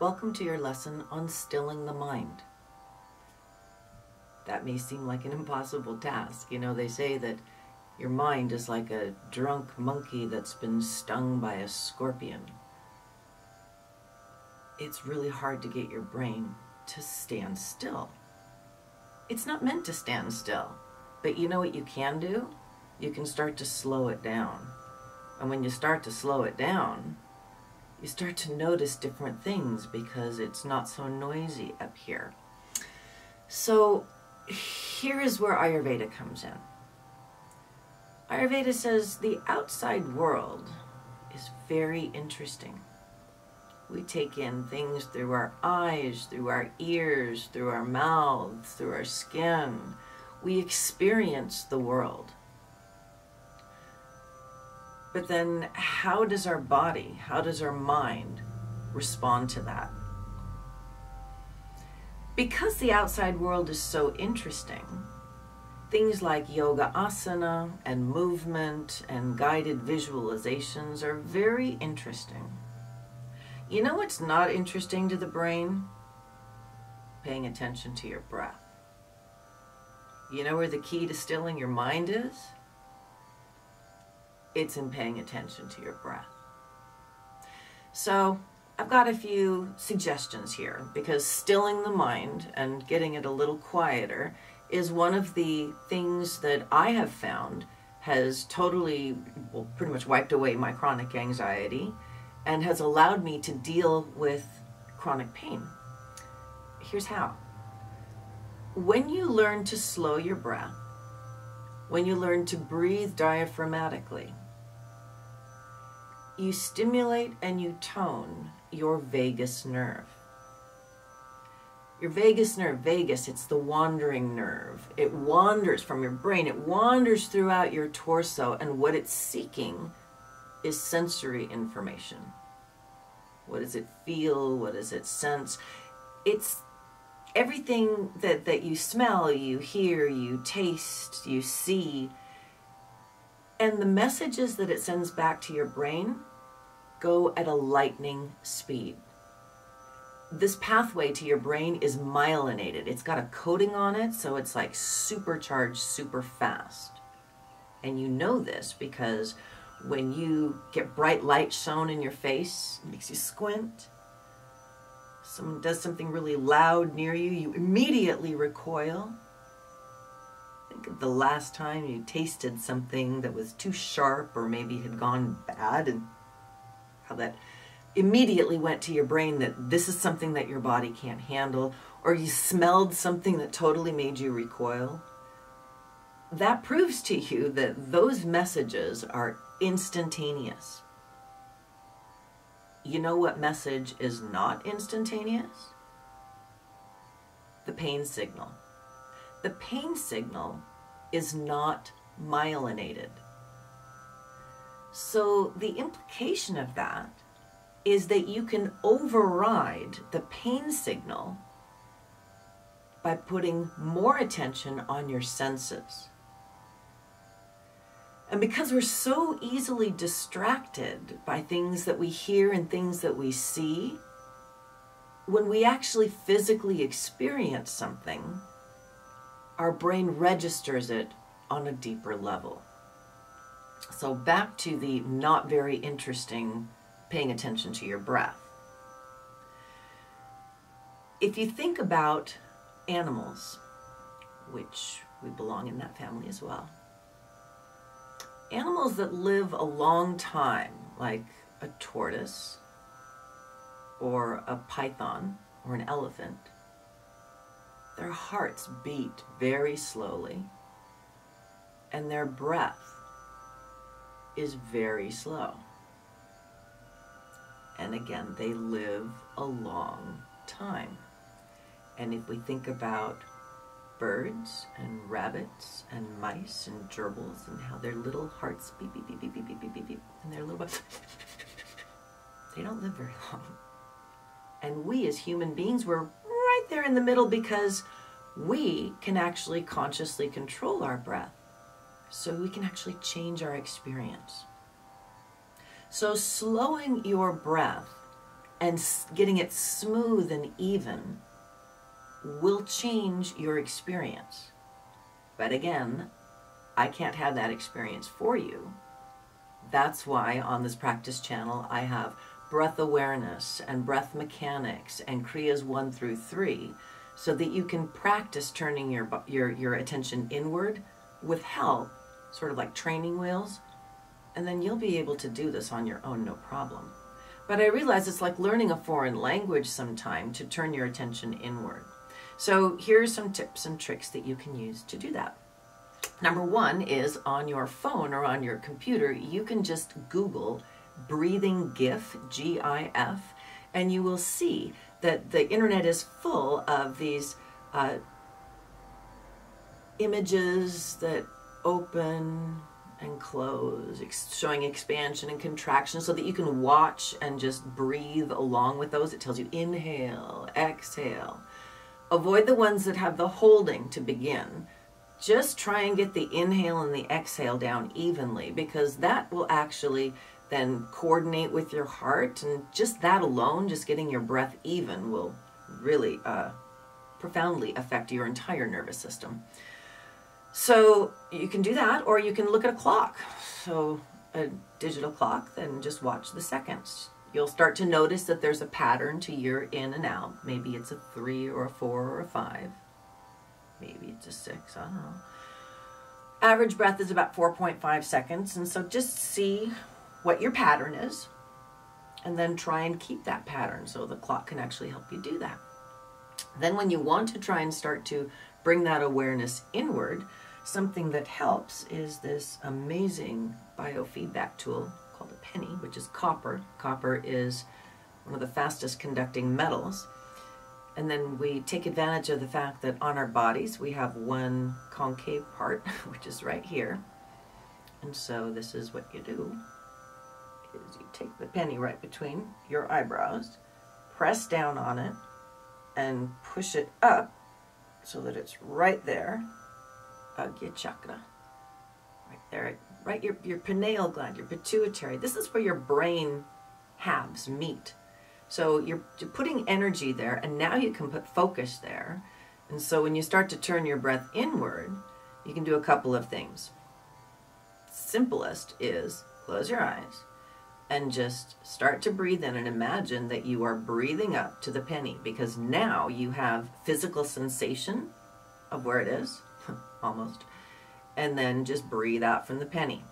Welcome to your lesson on stilling the mind. That may seem like an impossible task. You know, they say that your mind is like a drunk monkey that's been stung by a scorpion. It's really hard to get your brain to stand still. It's not meant to stand still, but you know what you can do? You can start to slow it down. And when you start to slow it down, you start to notice different things because it's not so noisy up here. So here is where Ayurveda comes in. Ayurveda says the outside world is very interesting. We take in things through our eyes, through our ears, through our mouths, through our skin. We experience the world. But then how does our body, how does our mind respond to that? Because the outside world is so interesting, things like yoga asana and movement and guided visualizations are very interesting. You know what's not interesting to the brain? Paying attention to your breath. You know where the key to stilling your mind is? It's in paying attention to your breath. So I've got a few suggestions here because stilling the mind and getting it a little quieter is one of the things that I have found has totally, well, pretty much wiped away my chronic anxiety and has allowed me to deal with chronic pain. Here's how. When you learn to slow your breath, when you learn to breathe diaphragmatically, you stimulate and you tone your vagus nerve. Your vagus nerve, vagus, it's the wandering nerve. It wanders from your brain. It wanders throughout your torso, and what it's seeking is sensory information. What does it feel? What does it sense? It's everything that you smell, you hear, you taste, you see, and the messages that it sends back to your brain go at a lightning speed. This pathway to your brain is myelinated. It's got a coating on it, so it's like supercharged super fast. And you know this because when you get bright light shone in your face, it makes you squint. Someone does something really loud near you, you immediately recoil. Think of the last time you tasted something that was too sharp or maybe had gone bad, and how that immediately went to your brain that this is something that your body can't handle, or you smelled something that totally made you recoil. That proves to you that those messages are instantaneous. You know what message is not instantaneous? The pain signal. The pain signal is not myelinated. So the implication of that is that you can override the pain signal by putting more attention on your senses. And because we're so easily distracted by things that we hear and things that we see, when we actually physically experience something, our brain registers it on a deeper level. So back to the not very interesting paying attention to your breath. If you think about animals, which we belong in that family as well, animals that live a long time, like a tortoise or a python or an elephant, their hearts beat very slowly and their breath is very slow. And again, they live a long time. And if we think about birds and rabbits and mice and gerbils and how their little hearts beep, beep, beep, beep, beep, beep, beep, beep, beep, and their little, they don't live very long. And we as human beings, we're right there in the middle because we can actually consciously control our breath. So we can actually change our experience. So slowing your breath and getting it smooth and even will change your experience. But again, I can't have that experience for you. That's why on this practice channel I have breath awareness and breath mechanics and Kriyas 1 through 3, so that you can practice turning your attention inward with help, sort of like training wheels, and then you'll be able to do this on your own, no problem. But I realize it's like learning a foreign language sometime to turn your attention inward. So here's some tips and tricks that you can use to do that. Number one is on your phone or on your computer, you can just Google breathing GIF, G-I-F, and you will see that the internet is full of these images that open and close, showing expansion and contraction, so that you can watch and just breathe along with those. It tells you inhale, exhale. Avoid the ones that have the holding to begin. Just try and get the inhale and the exhale down evenly, because that will actually then coordinate with your heart, and just that alone, just getting your breath even, will really profoundly affect your entire nervous system. So you can do that, or you can look at a clock. So a digital clock, then just watch the seconds. You'll start to notice that there's a pattern to your in and out. Maybe it's a 3 or a 4 or a 5. Maybe it's a 6, I don't know. Average breath is about 4.5 seconds. And so just see what your pattern is, and then try and keep that pattern so the clock can actually help you do that. Then when you want to try and start to bring that awareness inward, something that helps is this amazing biofeedback tool called a penny, which is copper. Copper is one of the fastest conducting metals. And then we take advantage of the fact that on our bodies we have one concave part, which is right here. And so this is what you do, is you take the penny right between your eyebrows, press down on it, and push it up so that it's right there. Agya chakra. Right there. Right, your pineal gland, your pituitary. This is where your brain halves meet. So you're putting energy there, and now you can put focus there. And so when you start to turn your breath inward, you can do a couple of things. Simplest is close your eyes and just start to breathe in, and imagine that you are breathing up to the penny, because now you have physical sensation of where it is, almost, and then just breathe out from the penny.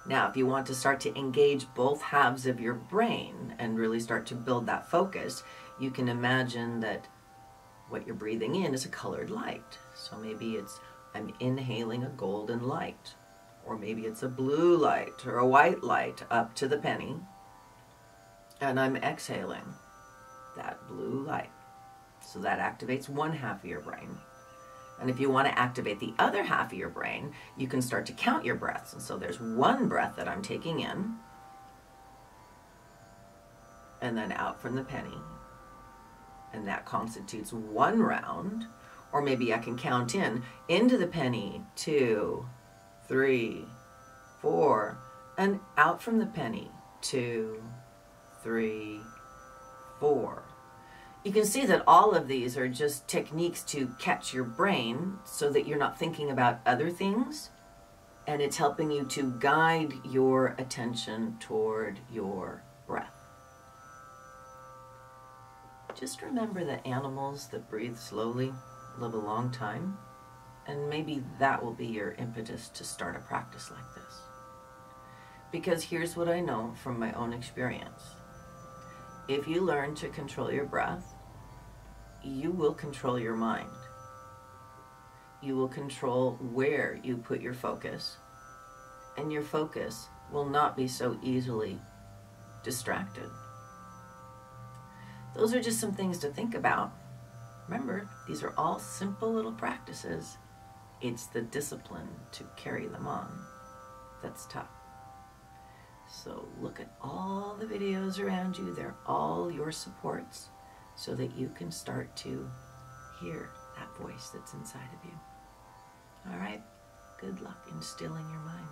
Now, if you want to start to engage both halves of your brain and really start to build that focus, you can imagine that what you're breathing in is a colored light. So maybe it's, I'm inhaling a golden light, or maybe it's a blue light or a white light up to the penny, and I'm exhaling that blue light. So that activates one half of your brain. And if you want to activate the other half of your brain, you can start to count your breaths. And so there's one breath that I'm taking in, and then out from the penny. And that constitutes one round. Or maybe I can count in into the penny, 2, 3, 4, and out from the penny, 2, 3, 4. You can see that all of these are just techniques to catch your brain so that you're not thinking about other things, and it's helping you to guide your attention toward your breath. Just remember that animals that breathe slowly live a long time, and maybe that will be your impetus to start a practice like this. Because here's what I know from my own experience. If you learn to control your breath, you will control your mind. You will control where you put your focus, and your focus will not be so easily distracted. Those are just some things to think about. Remember, these are all simple little practices. It's the discipline to carry them on that's tough. So look at all the videos around you. They're all your supports, so that you can start to hear that voice that's inside of you. All right, good luck in stilling your mind.